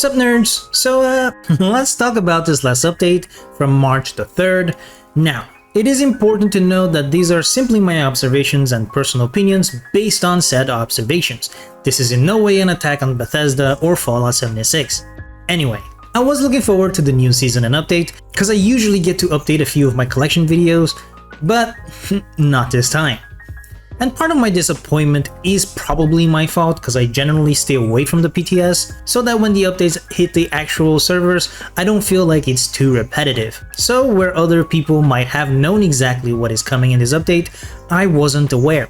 Sup nerds, so let's talk about this last update from March the 3rd. Now, it is important to note that these are simply my observations and personal opinions based on said observations. This is in no way an attack on Bethesda or Fallout 76. Anyway, I was looking forward to the new season and update, cause I usually get to update a few of my collection videos, but not this time. And part of my disappointment is probably my fault cause I generally stay away from the PTS, so that when the updates hit the actual servers, I don't feel like it's too repetitive. So where other people might have known exactly what is coming in this update, I wasn't aware.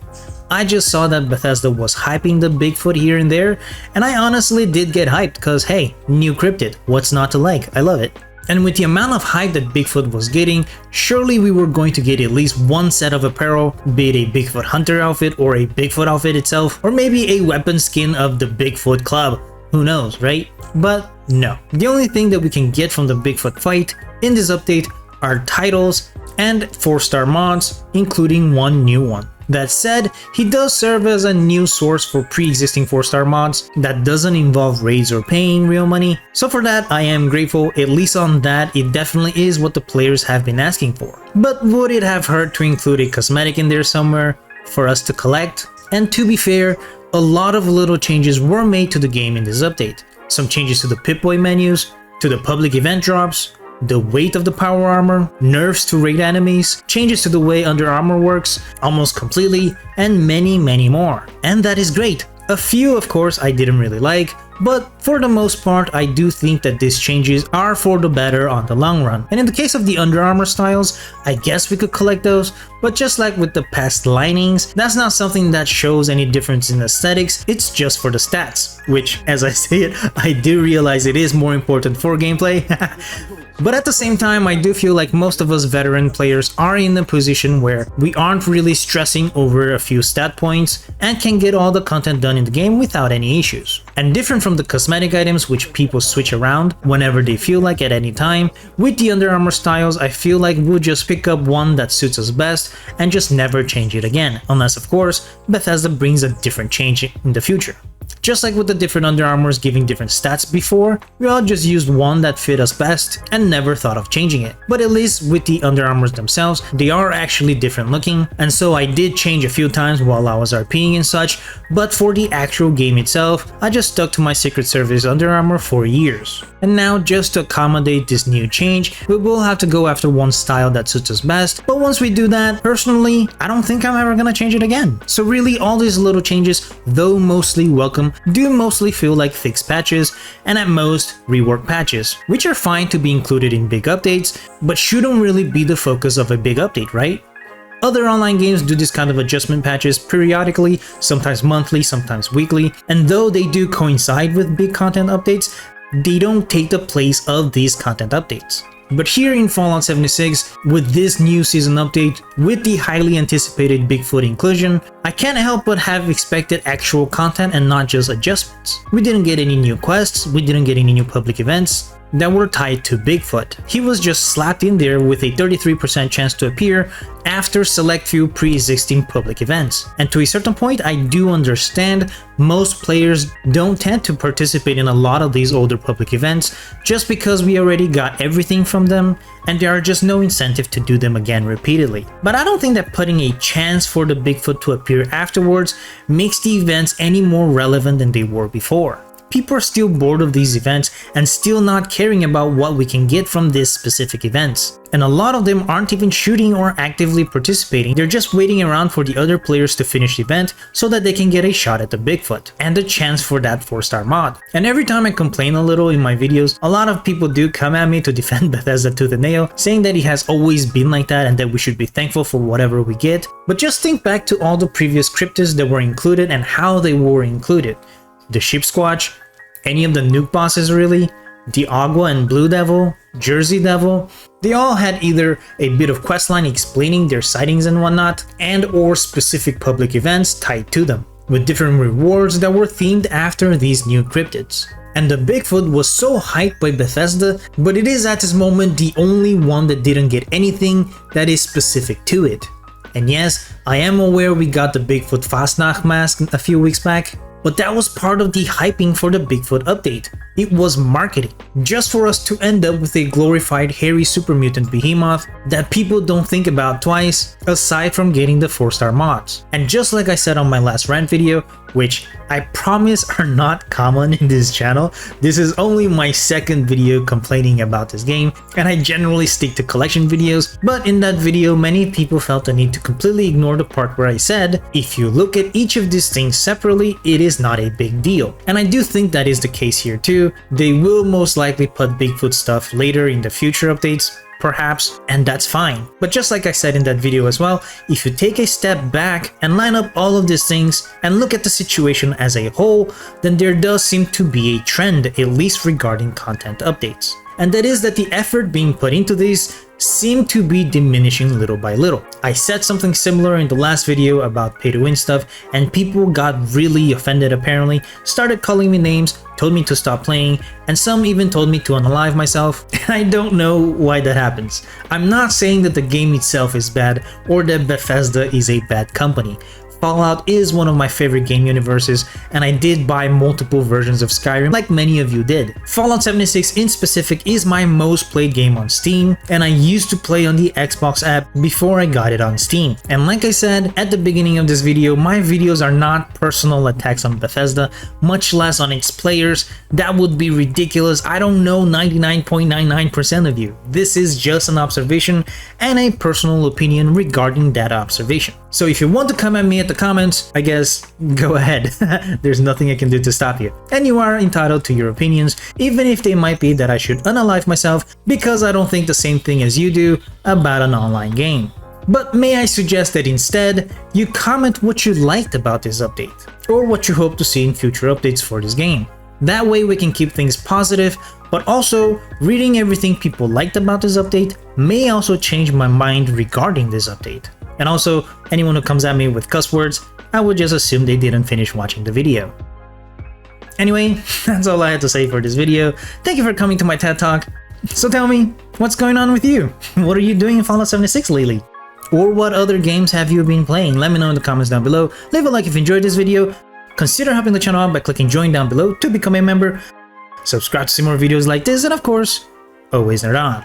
I just saw that Bethesda was hyping the Bigfoot here and there, and I honestly did get hyped cause hey, new cryptid, what's not to like, I love it. And with the amount of hype that Bigfoot was getting, surely we were going to get at least one set of apparel, be it a Bigfoot hunter outfit or a Bigfoot outfit itself, or maybe a weapon skin of the Bigfoot Club, who knows, right? But no, the only thing that we can get from the Bigfoot fight in this update are titles and 4-star mods, including one new one. That said, he does serve as a new source for pre-existing 4-star mods that doesn't involve raids or paying real money, so for that I am grateful. At least on that, it definitely is what the players have been asking for. But would it have hurt to include a cosmetic in there somewhere for us to collect? And to be fair, a lot of little changes were made to the game in this update. Some changes to the Pip-Boy menus, to the public event drops, the weight of the power armor, nerfs to raid enemies, changes to the way Under Armour works almost completely, and many more. And that is great. A few, of course, I didn't really like, but for the most part, I do think that these changes are for the better on the long run. And in the case of the Under Armour styles, I guess we could collect those, but just like with the past linings, that's not something that shows any difference in aesthetics, it's just for the stats, which, as I say it, I do realize it is more important for gameplay. But at the same time, I do feel like most of us veteran players are in a position where we aren't really stressing over a few stat points and can get all the content done in the game without any issues. And different from the cosmetic items which people switch around whenever they feel like at any time, with the Under Armour styles I feel like we'll just pick up one that suits us best and just never change it again, unless of course Bethesda brings a different change in the future. Just like with the different Under Armours giving different stats before, we all just used one that fit us best and never thought of changing it. But at least with the Under Armours themselves, they are actually different looking, and so I did change a few times while I was RPing and such, but for the actual game itself, I just stuck to my Secret Service Under Armour for years. And now, just to accommodate this new change, we will have to go after one style that suits us best, but once we do that, personally, I don't think I'm ever gonna change it again. So really, all these little changes, though mostly welcome, do mostly feel like fixed patches, and at most, rework patches, which are fine to be included in big updates, but shouldn't really be the focus of a big update, right? Other online games do this kind of adjustment patches periodically, sometimes monthly, sometimes weekly, and though they do coincide with big content updates, they don't take the place of these content updates. But here in Fallout 76, with this new season update, with the highly anticipated Bigfoot inclusion, I can't help but have expected actual content and not just adjustments. We didn't get any new quests, we didn't get any new public events that were tied to Bigfoot. He was just slapped in there with a 33% chance to appear after select few pre-existing public events. And to a certain point, I do understand most players don't tend to participate in a lot of these older public events just because we already got everything from them and there are just no incentive to do them again repeatedly. But I don't think that putting a chance for the Bigfoot to appear afterwards makes the events any more relevant than they were before. People are still bored of these events and still not caring about what we can get from these specific events. And a lot of them aren't even shooting or actively participating, they're just waiting around for the other players to finish the event so that they can get a shot at the Bigfoot and a chance for that 4-star mod. And every time I complain a little in my videos, a lot of people do come at me to defend Bethesda tooth and nail, saying that it has always been like that and that we should be thankful for whatever we get. But just think back to all the previous cryptids that were included and how they were included. The Sheep Squatch, any of the nuke bosses really, the Agua and Blue Devil, Jersey Devil, they all had either a bit of questline explaining their sightings and whatnot, and or specific public events tied to them, with different rewards that were themed after these new cryptids. And the Bigfoot was so hyped by Bethesda, but it is at this moment the only one that didn't get anything that is specific to it. And yes, I am aware we got the Bigfoot Fastnacht mask a few weeks back, But that was part of the hyping for the Bigfoot update. It was marketing, just for us to end up with a glorified hairy super mutant behemoth that people don't think about twice, aside from getting the 4-star mods. And just like I said on my last rant video, which I promise are not common in this channel, this is only my second video complaining about this game, and I generally stick to collection videos, but in that video many people felt the need to completely ignore the part where I said, if you look at each of these things separately, it is not a big deal. And I do think that is the case here too. They will most likely put Bigfoot stuff later in the future updates, perhaps, and that's fine. But just like I said in that video as well, if you take a step back and line up all of these things and look at the situation as a whole, then there does seem to be a trend, at least regarding content updates. And that is that the effort being put into these seem to be diminishing little by little. I said something similar in the last video about pay to win stuff, and people got really offended apparently, started calling me names, told me to stop playing, and some even told me to unalive myself. And I don't know why that happens. I'm not saying that the game itself is bad or that Bethesda is a bad company. Fallout is one of my favorite game universes, and I did buy multiple versions of Skyrim like many of you did. Fallout 76 in specific is my most played game on Steam, and I used to play on the Xbox app before I got it on Steam. And like I said at the beginning of this video, my videos are not personal attacks on Bethesda, much less on its players. That would be ridiculous. I don't know 99.99% of you. This is just an observation and a personal opinion regarding that observation. So if you want to come at me at the comments, I guess go ahead. There's nothing I can do to stop you. And you are entitled to your opinions, even if they might be that I should unalive myself because I don't think the same thing as you do about an online game. But may I suggest that instead, you comment what you liked about this update, or what you hope to see in future updates for this game. That way we can keep things positive, but also reading everything people liked about this update may also change my mind regarding this update. And also, anyone who comes at me with cuss words, I would just assume they didn't finish watching the video. Anyway, that's all I had to say for this video. Thank you for coming to my TED Talk. So tell me, what's going on with you? What are you doing in Fallout 76 lately? Or what other games have you been playing? Let me know in the comments down below. Leave a like if you enjoyed this video. Consider helping the channel out by clicking join down below to become a member. Subscribe to see more videos like this, and of course, always nerd on.